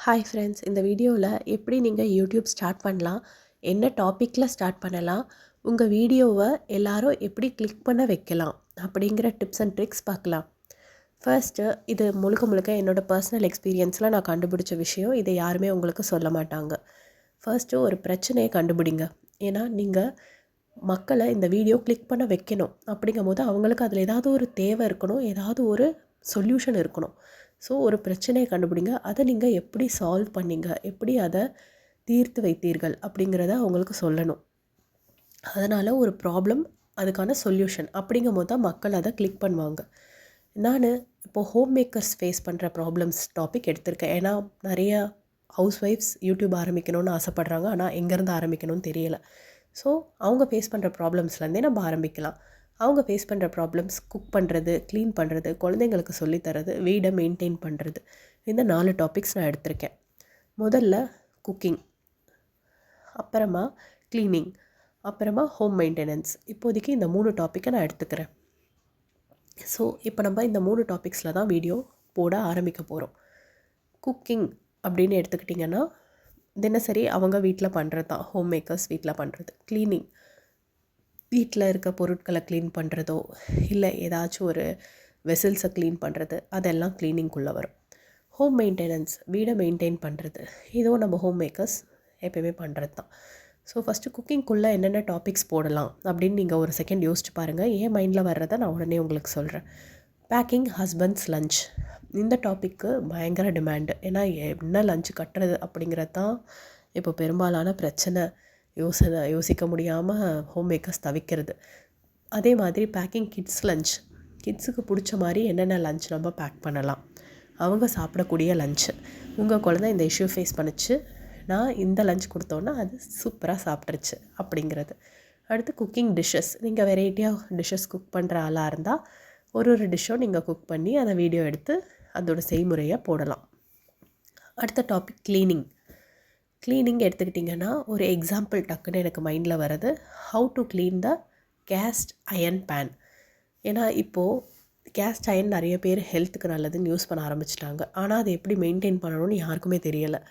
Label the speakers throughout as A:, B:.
A: Hi friends, இந்த வீடியோவில் எப்படி நீங்கள் யூடியூப் ஸ்டார்ட் பண்ணலாம், என்ன டாப்பிக்கில் ஸ்டார்ட் பண்ணலாம், உங்கள் வீடியோவை எல்லாரும் எப்படி கிளிக் பண்ண வைக்கலாம் அப்படிங்கிற டிப்ஸ் அண்ட் ட்ரிக்ஸ் பார்க்கலாம். ஃபர்ஸ்ட்டு இது முழுக்க என்னோடய பர்சனல் எக்ஸ்பீரியன்ஸில் நான் கண்டுபிடிச்ச விஷயம். இதை யாருமே உங்களுக்கு சொல்ல மாட்டாங்க. ஃபர்ஸ்ட்டு ஒரு பிரச்சனையை கண்டுபிடிங்க. ஏன்னா நீங்கள் மக்களை இந்த வீடியோ கிளிக் பண்ண வைக்கணும். அப்படிங்கும் போது அவங்களுக்கு அதில் ஏதாவது ஒரு தேவை இருக்கணும், ஏதாவது ஒரு சொல்யூஷன் இருக்கணும். ஸோ ஒரு பிரச்சனையை கண்டுபிடிங்க. அதை நீங்கள் எப்படி சால்வ் பண்ணீங்க, எப்படி அதை தீர்த்து வைத்தீர்கள் அப்படிங்கிறத அவங்களுக்கு சொல்லணும். அதனால் ஒரு ப்ராப்ளம், அதுக்கான சொல்யூஷன் அப்படிங்கும் போது தான் மக்கள் அதை கிளிக் பண்ணுவாங்க. நான் இப்போது ஹோம் மேக்கர்ஸ் ஃபேஸ் பண்ணுற ப்ராப்ளம்ஸ் டாபிக் எடுத்திருக்கேன். ஏன்னா நிறைய ஹவுஸ் ஒய்ஃப்ஸ் யூடியூப் ஆரம்பிக்கணும்னு ஆசைப்பட்றாங்க. ஆனால் எங்கேருந்து ஆரம்பிக்கணும்னு தெரியலை. ஸோ அவங்க ஃபேஸ் பண்ணுற ப்ராப்ளம்ஸ்லேருந்தே நம்ம ஆரம்பிக்கலாம். அவங்க ஃபேஸ் பண்ணுற ப்ராப்ளம்ஸ் குக் பண்ணுறது, க்ளீன் பண்ணுறது, குழந்தைங்களுக்கு சொல்லித்தரது, வீடை மெயின்டைன் பண்ணுறது, இந்த 4 டாபிக்ஸ் நான் எடுத்திருக்கேன். முதல்ல குக்கிங், அப்புறமா க்ளீனிங், அப்புறமா ஹோம் மெயின்டெனன்ஸ். இப்போதைக்கு இந்த 3 டாப்பிக்கை நான் எடுத்துக்கிறேன். ஸோ இப்போ நம்ம இந்த 3 டாபிக்ஸில் தான் வீடியோ போட ஆரம்பிக்க போகிறோம். குக்கிங் அப்படின்னு எடுத்துக்கிட்டிங்கன்னா தினசரி அவங்க வீட்டில் பண்ணுறது தான், ஹோம் மேக்கர்ஸ் வீட்டில் பண்ணுறது. க்ளீனிங், வீட்டில் இருக்க பொருட்களை க்ளீன் பண்ணுறதோ இல்லை ஏதாச்சும் ஒரு வெசல்ஸை க்ளீன் பண்ணுறது, அதெல்லாம் க்ளீனிங்குள்ளே வரும். ஹோம் மெயின்டெனன்ஸ், வீடை மெயின்டைன் பண்ணுறது, இதுவும் நம்ம ஹோம் மேக்கர்ஸ் எப்போயுமே பண்ணுறது தான். ஸோ ஃபஸ்ட்டு குக்கிங்குள்ளே என்னென்ன டாபிக்ஸ் போடலாம் அப்படின்னு நீங்கள் ஒரு செகண்ட் யோசிச்சு பாருங்கள். என் மைண்டில் வர்றதை நான் உடனே உங்களுக்கு சொல்கிறேன். பேக்கிங் ஹஸ்பண்ட்ஸ் லஞ்ச், இந்த டாப்பிக்கு பயங்கர டிமாண்டு. ஏன்னா என்ன லஞ்சு கட்டுறது அப்படிங்கிறது தான் இப்போ பெரும்பாலான பிரச்சனை. யோசிக்க முடியாமல் ஹோம் மேக்கர்ஸ் தவிக்கிறது. அதே மாதிரி பேக்கிங் கிட்ஸ் லஞ்ச், கிட்ஸுக்கு பிடிச்ச மாதிரி என்னென்ன லஞ்ச் நம்ம பேக் பண்ணலாம், அவங்க சாப்பிடக்கூடிய லஞ்சு. உங்கள் குழந்தை இந்த இஷ்யூ ஃபேஸ் பண்ணிச்சு, நான் இந்த லஞ்ச் கொடுத்தோன்னா அது சூப்பராக சாப்பிட்ருச்சு அப்படிங்கிறது. அடுத்து குக்கிங் டிஷ்ஷஸ், நீங்கள் வெரைட்டியாக டிஷ்ஷஸ் குக் பண்ணுற ஆளாக இருந்தால் ஒரு டிஷ்ஷும் நீங்கள் குக் பண்ணி அதை வீடியோ எடுத்து அதோட செய்முறையை போடலாம். அடுத்த டாபிக் க்ளீனிங். க்ளீனிங் எடுத்துக்கிட்டிங்கன்னா ஒரு எக்ஸாம்பிள் டக்குன்னு எனக்கு மைண்டில் வர்றது, how to clean the cast iron pan. ஏன்னா இப்போது கேஸ்ட் அயன் நிறைய பேர் ஹெல்த்துக்கு நல்லதுன்னு யூஸ் பண்ண ஆரம்பிச்சிட்டாங்க. ஆனால் அதை எப்படி மெயின்டைன் பண்ணணும்னு யாருக்குமே தெரியலை.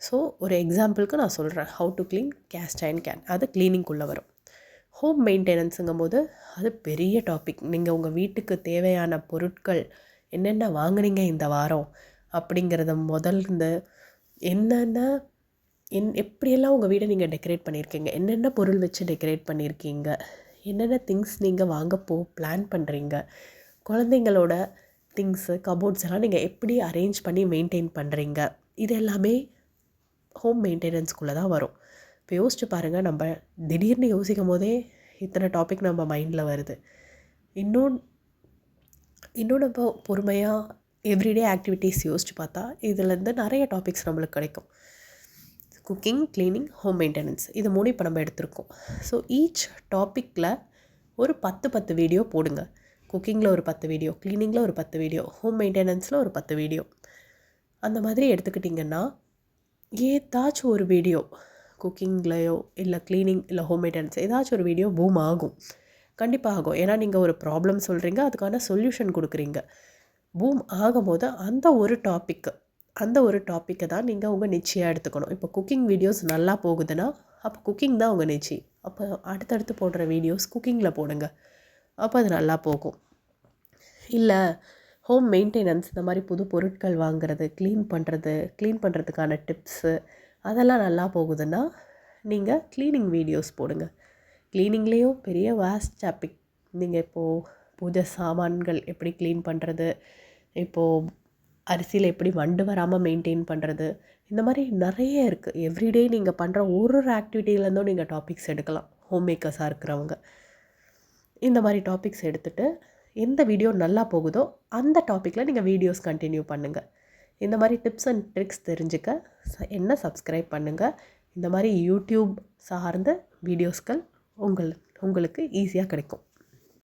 A: ஸோ ஒரு எக்ஸாம்பிளுக்கு நான் சொல்கிறேன், how to clean cast iron can, அது க்ளீனிங்குள்ளே வரும். ஹோம் மெயின்டெனன்ஸுங்கும் போது அது பெரிய டாபிக். நீங்கள் உங்கள் வீட்டுக்கு தேவையான பொருட்கள் என்னென்ன வாங்குனீங்க இந்த வாரம் அப்படிங்கிறத முதல்ல என்னென்ன எப்படியெல்லாம் உங்கள் வீடை நீங்கள் டெக்கரேட் பண்ணியிருக்கீங்க, என்னென்ன பொருள் வச்சு டெக்கரேட் பண்ணியிருக்கீங்க, என்னென்ன திங்ஸ் நீங்கள் வாங்க பிளான் பண்ணுறீங்க, குழந்தைங்களோட திங்ஸு கபோர்ட்ஸ் எல்லாம் நீங்கள் எப்படி அரேஞ்ச் பண்ணி மெயின்டைன் பண்ணுறீங்க, இது எல்லாமே ஹோம் மெயின்டெனன்ஸ்குள்ளே தான் வரும். இப்போ யோசிச்சு பாருங்கள், நம்ம திடீர்னு யோசிக்கும் போதே இத்தனை டாபிக் நம்ம மைண்டில் வருது. இன்னும் நம்ம பொறுமையாக எவ்ரிடே ஆக்டிவிட்டீஸ் யோசிச்சு பார்த்தா இதுலேருந்து நிறைய டாபிக்ஸ் நம்மளுக்கு கிடைக்கும். குக்கிங், க்ளீனிங், ஹோம் மெயின்டெனன்ஸ், இது 3 இப்போ நம்ம எடுத்திருக்கோம். ஸோ ஈச் டாப்பிக்கில் ஒரு 10 வீடியோ போடுங்க. குக்கிங்கில் ஒரு 10 வீடியோ, க்ளீனிங்கில் ஒரு 10 வீடியோ, ஹோம் மெயின்டெனன்ஸில் ஒரு 10 வீடியோ. அந்த மாதிரி எடுத்துக்கிட்டிங்கன்னா ஏதாச்சும் ஒரு வீடியோ குக்கிங்லேயோ இல்லை க்ளீனிங் இல்லை ஹோம் மெயின்டெனன்ஸ் ஏதாச்சும் ஒரு வீடியோ பூம் ஆகும். கண்டிப்பாக ஆகும். ஏன்னா நீங்கள் ஒரு ப்ராப்ளம் சொல்கிறீங்க, அதுக்கான சொல்யூஷன் கொடுக்குறீங்க. பூம் ஆகும்போது அந்த ஒரு டாப்பிக்கை தான் நீங்கள் உங்கள் நிச்சயம் எடுத்துக்கணும். இப்போ குக்கிங் வீடியோஸ் நல்லா போகுதுன்னா அப்போ குக்கிங் தான் உங்கள் நிச்சி. அப்போ அடுத்தடுத்து போடுற வீடியோஸ் குக்கிங்கில் போடுங்க, அப்போ அது நல்லா போகும். இல்லை ஹோம் மெயின்டெனன்ஸ், இந்த மாதிரி புது பொருட்கள் வாங்குறது, க்ளீன் பண்ணுறதுக்கான டிப்ஸு, அதெல்லாம் நல்லா போகுதுன்னா நீங்கள் க்ளீனிங் வீடியோஸ் போடுங்க. க்ளீனிங்லேயும் பெரிய வாஸ்ட் டாபிக். நீங்கள் இப்போது பூஜை சாமான்கள் எப்படி க்ளீன் பண்ணுறது, இப்போது அரிசியில் எப்படி வண்டு வராமல் மெயின்டைன் பண்ணுறது, இந்த மாதிரி நிறைய இருக்குது. எவ்ரிடே நீங்கள் பண்ணுற ஒரு ஆக்டிவிட்டியிலேருந்தும் நீங்கள் டாபிக்ஸ் எடுக்கலாம். ஹோம் மேக்கர்ஸாக இருக்கிறவங்க இந்த மாதிரி டாபிக்ஸ் எடுத்துகிட்டு எந்த வீடியோ நல்லா போகுதோ அந்த டாப்பிக்கில் நீங்கள் வீடியோஸ் கண்டினியூ பண்ணுங்கள். இந்த மாதிரி டிப்ஸ் அண்ட் ட்ரிக்ஸ் தெரிஞ்சுக்க என்ன சப்ஸ்கிரைப் பண்ணுங்கள். இந்த மாதிரி யூடியூப் சார்ந்த வீடியோஸ்கள் உங்களுக்கு ஈஸியாக கிடைக்கும்.